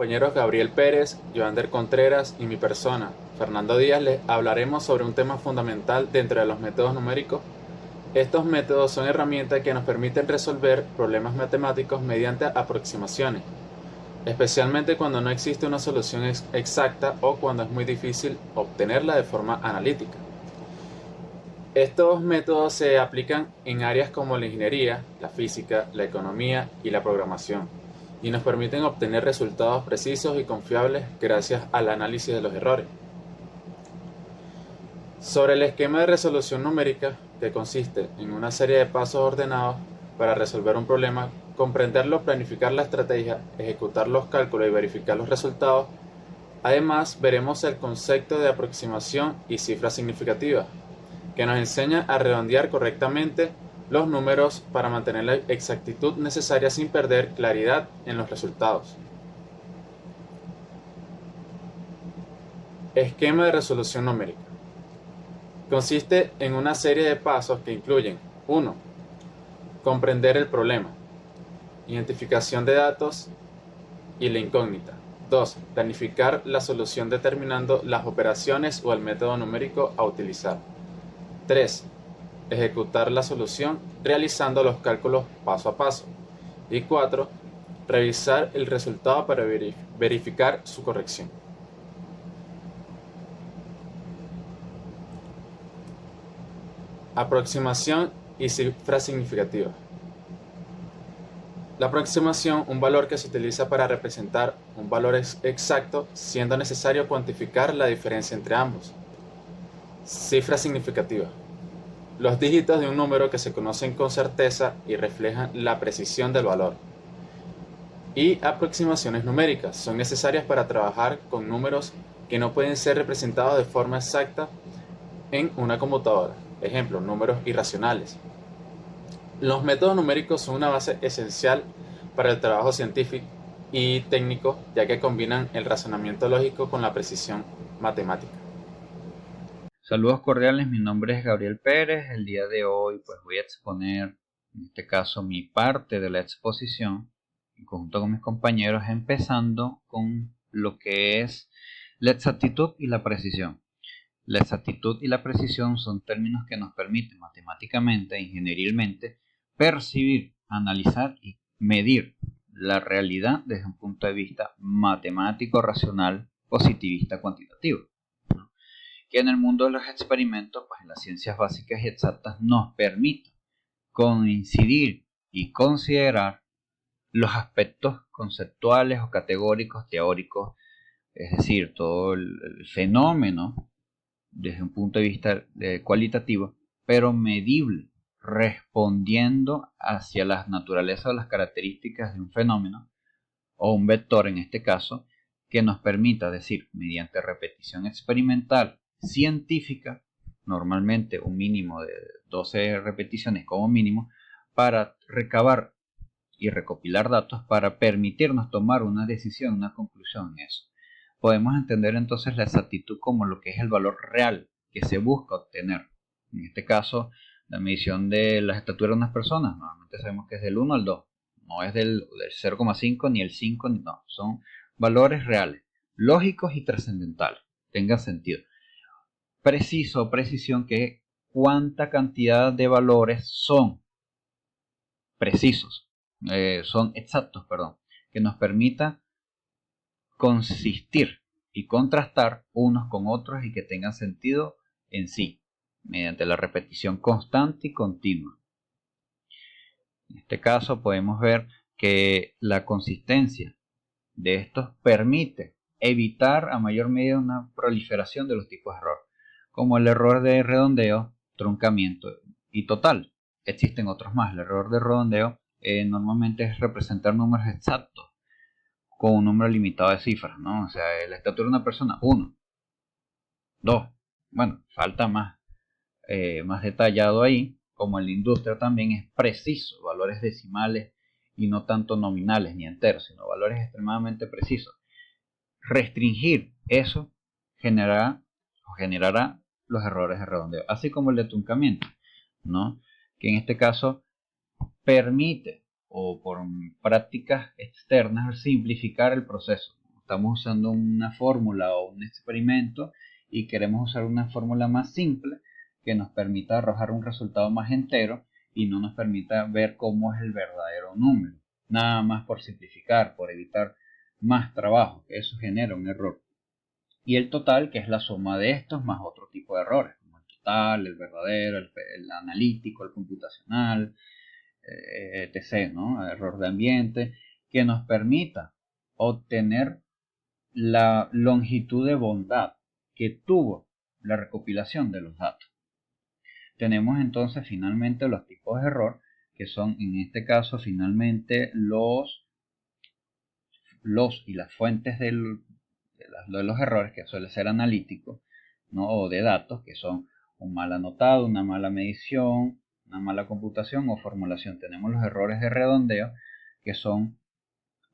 compañeros Gabriel Pérez, Joander Contreras y mi persona, Fernando Díaz, les hablaremos sobre un tema fundamental dentro de los métodos numéricos. Estos métodos son herramientas que nos permiten resolver problemas matemáticos mediante aproximaciones, especialmente cuando no existe una solución exacta o cuando es muy difícil obtenerla de forma analítica. Estos métodos se aplican en áreas como la ingeniería, la física, la economía y la programación, y nos permiten obtener resultados precisos y confiables gracias al análisis de los errores. Sobre el esquema de resolución numérica, que consiste en una serie de pasos ordenados para resolver un problema, comprenderlo, planificar la estrategia, ejecutar los cálculos y verificar los resultados. Además, veremos el concepto de aproximación y cifra significativa, que nos enseña a redondear correctamente los números para mantener la exactitud necesaria sin perder claridad en los resultados. Esquema de resolución numérica. Consiste en una serie de pasos que incluyen 1. Comprender el problema, identificación de datos y la incógnita. 2. Planificar la solución determinando las operaciones o el método numérico a utilizar. 3. Ejecutar la solución realizando los cálculos paso a paso. Y 4. Revisar el resultado para verificar su corrección. Aproximación y cifra significativa. La aproximación, un valor que se utiliza para representar un valor exacto, siendo necesario cuantificar la diferencia entre ambos. Cifra significativa. Los dígitos de un número que se conocen con certeza y reflejan la precisión del valor. Y aproximaciones numéricas son necesarias para trabajar con números que no pueden ser representados de forma exacta en una computadora. Ejemplo, números irracionales. Los métodos numéricos son una base esencial para el trabajo científico y técnico, ya que combinan el razonamiento lógico con la precisión matemática. Saludos cordiales, mi nombre es Gabriel Pérez. El día de hoy pues voy a exponer, en este caso, mi parte de la exposición en conjunto con mis compañeros, empezando con lo que es la exactitud y la precisión. La exactitud y la precisión son términos que nos permiten matemáticamente e ingenierilmente percibir, analizar y medir la realidad desde un punto de vista matemático, racional, positivista, cuantitativo, ¿no? Que en el mundo de los experimentos, pues en las ciencias básicas y exactas, nos permite coincidir y considerar los aspectos conceptuales o categóricos, teóricos, es decir, todo el fenómeno desde un punto de vista cualitativo, pero medible, respondiendo hacia las naturalezas o las características de un fenómeno o un vector en este caso, que nos permita decir, mediante repetición experimental científica, normalmente un mínimo de 12 repeticiones como mínimo, para recabar y recopilar datos para permitirnos tomar una decisión, una conclusión en eso. Podemos entender entonces la exactitud como lo que es el valor real que se busca obtener. En este caso, la medición de la estatura de unas personas, normalmente sabemos que es del 1 al 2, no es del 0,5 ni el 5, no, son valores reales, lógicos y trascendentales, tengan sentido. Preciso, precisión, que cuánta cantidad de valores son precisos, son exactos, perdón, que nos permita consistir y contrastar unos con otros y que tengan sentido en sí, mediante la repetición constante y continua. En este caso podemos ver que la consistencia de estos permite evitar a mayor medida una proliferación de los tipos de error, como el error de redondeo, truncamiento y total. Existen otros más. El error de redondeo normalmente es representar números exactos con un número limitado de cifras, ¿no? O sea, la estatura de una persona, 1, 2. Bueno, falta más detallado ahí, como en la industria también es preciso, valores decimales y no tanto nominales ni enteros, sino valores extremadamente precisos. Restringir eso generará los errores de redondeo, así como el de truncamiento, ¿no? Que en este caso permite, o por prácticas externas, simplificar el proceso. estamos usando una fórmula o un experimento y queremos usar una fórmula más simple que nos permita arrojar un resultado más entero y no nos permita ver cómo es el verdadero número. Nada más por simplificar, por evitar más trabajo, que eso genera un error. Y el total, que es la suma de estos más otro tipo de errores, como el total, el verdadero, el analítico, el computacional, etc., ¿no? Error de ambiente, que nos permita obtener la longitud de bondad que tuvo la recopilación de los datos. Tenemos entonces finalmente los tipos de error, que son en este caso finalmente los y las fuentes de los errores, que suele ser analítico, ¿no? O de datos, que son un mal anotado, una mala medición, una mala computación o formulación. Tenemos los errores de redondeo, que son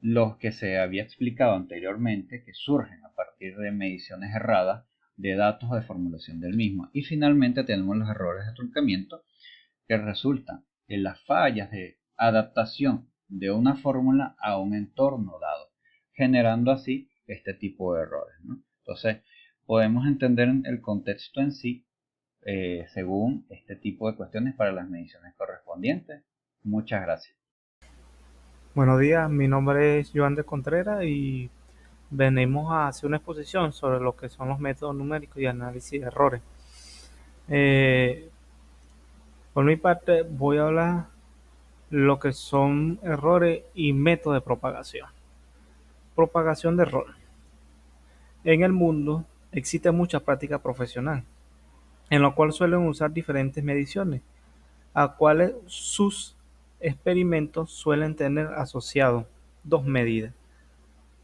los que se había explicado anteriormente, que surgen a partir de mediciones erradas de datos o de formulación del mismo. Y finalmente tenemos los errores de truncamiento, que resultan en las fallas de adaptación de una fórmula a un entorno dado, generando así este tipo de errores, ¿no? Entonces, podemos entender el contexto en sí según este tipo de cuestiones para las mediciones correspondientes. Muchas gracias. Buenos días, mi nombre es Joan de Contreras y venimos a hacer una exposición sobre lo que son los métodos numéricos y análisis de errores. Eh, por mi parte voy a hablar lo que son errores y métodos de propagación. Propagación de error. En el mundo existe mucha práctica profesional, en la cual suelen usar diferentes mediciones, a cuales sus experimentos suelen tener asociados dos medidas: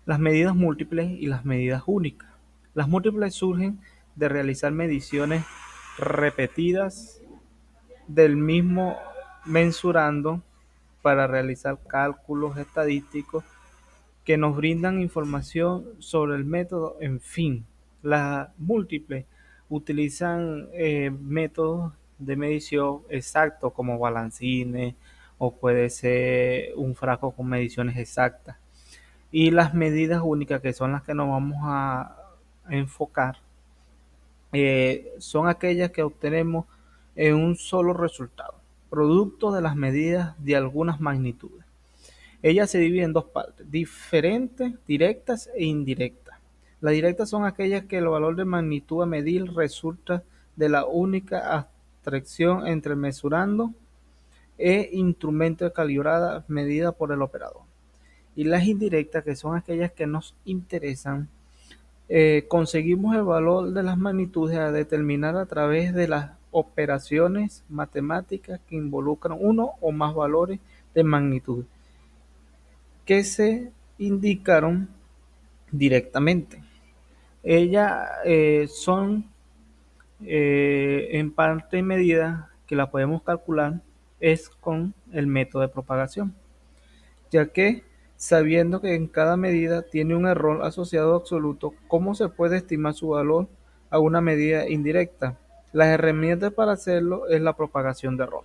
las medidas múltiples y las medidas únicas. Las múltiples surgen de realizar mediciones repetidas del mismo mensurando para realizar cálculos estadísticos que nos brindan información sobre el método. En fin, las múltiples utilizan métodos de medición exactos como balancines o puede ser un frasco con mediciones exactas. Y las medidas únicas, que son las que nos vamos a enfocar, son aquellas que obtenemos en un solo resultado, producto de las medidas de algunas magnitudes. Ellas se dividen en dos partes: diferentes, directas e indirectas. Las directas son aquellas que el valor de magnitud a medir resulta de la única abstracción entre mesurando e instrumento de calibrada medida por el operador. Y las indirectas, que son aquellas que nos interesan, conseguimos el valor de las magnitudes a determinar a través de las operaciones matemáticas que involucran uno o más valores de magnitud que se indicaron directamente. Ellas son en parte medida que la podemos calcular es con el método de propagación, ya que sabiendo que en cada medida tiene un error asociado absoluto, ¿cómo se puede estimar su valor a una medida indirecta? Las herramientas para hacerlo es la propagación de error.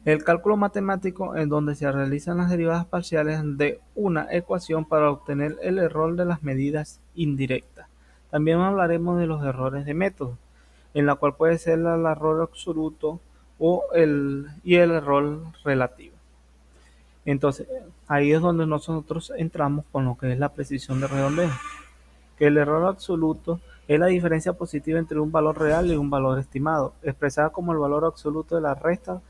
El cálculo matemático, en donde se realizan las derivadas parciales de una ecuación para obtener el error de las medidas indirectas. También hablaremos de los errores de método, en la cual puede ser el error absoluto y el error relativo. Entonces, ahí es donde nosotros entramos con lo que es la precisión de redondeo, que el error absoluto es la diferencia positiva entre un valor real y un valor estimado, expresada como el valor absoluto de la resta,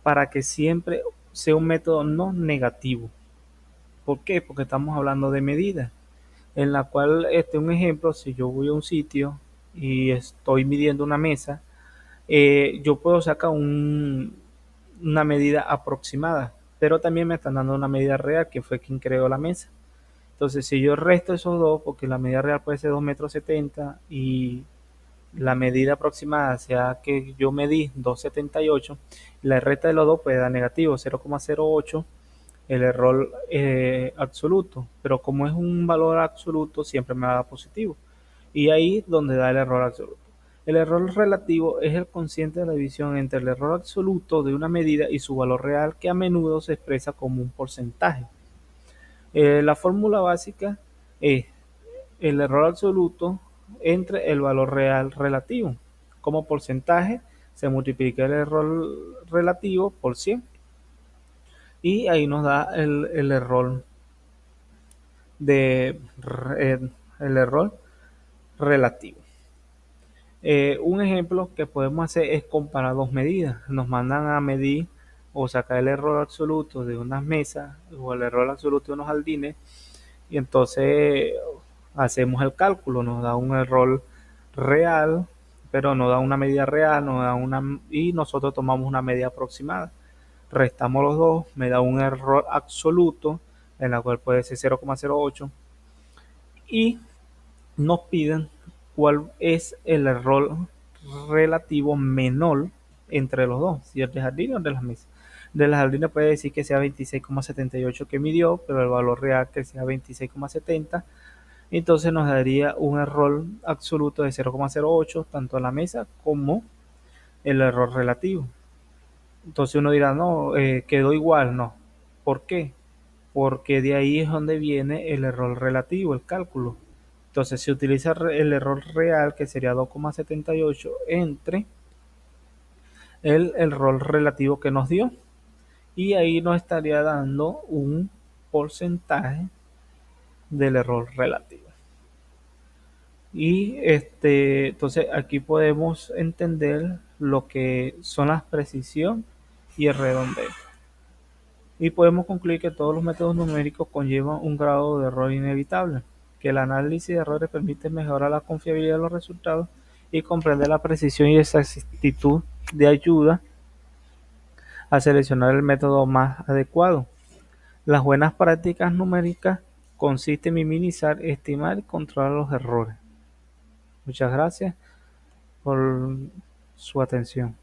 para que siempre sea un método no negativo. ¿Por qué? Porque estamos hablando de medidas, en la cual, un ejemplo, si yo voy a un sitio y estoy midiendo una mesa, yo puedo sacar una medida aproximada, pero también me están dando una medida real, que fue quien creó la mesa. Entonces, si yo resto esos dos, porque la medida real puede ser 2,70 metros y la medida aproximada sea que yo medí 2,78, la resta de los dos puede dar negativo, 0,08, el error absoluto, pero como es un valor absoluto, siempre me va a dar positivo. Y ahí es donde da el error absoluto. El error relativo es el cociente de la división entre el error absoluto de una medida y su valor real, que a menudo se expresa como un porcentaje. La fórmula básica es el error absoluto entre el valor real relativo. Como porcentaje se multiplica el error relativo por 100 y ahí nos da el error de el error relativo. Un ejemplo que podemos hacer es comparar dos medidas. Nos mandan a medir o sacar el error absoluto de unas mesas o el error absoluto de unos jardines y entonces hacemos el cálculo, nos da un error real, pero no da una medida real, nos da y nosotros tomamos una medida aproximada. Restamos los dos, me da un error absoluto, en la cual puede ser 0,08, y nos piden cuál es el error relativo menor entre los dos, si el de jardín o el de las mesas. De las jardines puede decir que sea 26,78 que midió, pero el valor real que sea 26,70. Entonces nos daría un error absoluto de 0,08 tanto en la mesa como el error relativo. Entonces uno dirá, no, quedó igual, no. ¿Por qué? Porque de ahí es donde viene el error relativo, el cálculo. Entonces se utiliza el error real, que sería 2,78, entre el error relativo que nos dio. Y ahí nos estaría dando un porcentaje del error relativo. Y entonces aquí podemos entender lo que son las precisión y el redondeo. Y podemos concluir que todos los métodos numéricos conllevan un grado de error inevitable, que el análisis de errores permite mejorar la confiabilidad de los resultados y comprender la precisión y exactitud de ayuda a seleccionar el método más adecuado. Las buenas prácticas numéricas consisten en minimizar, estimar y controlar los errores. Muchas gracias por su atención.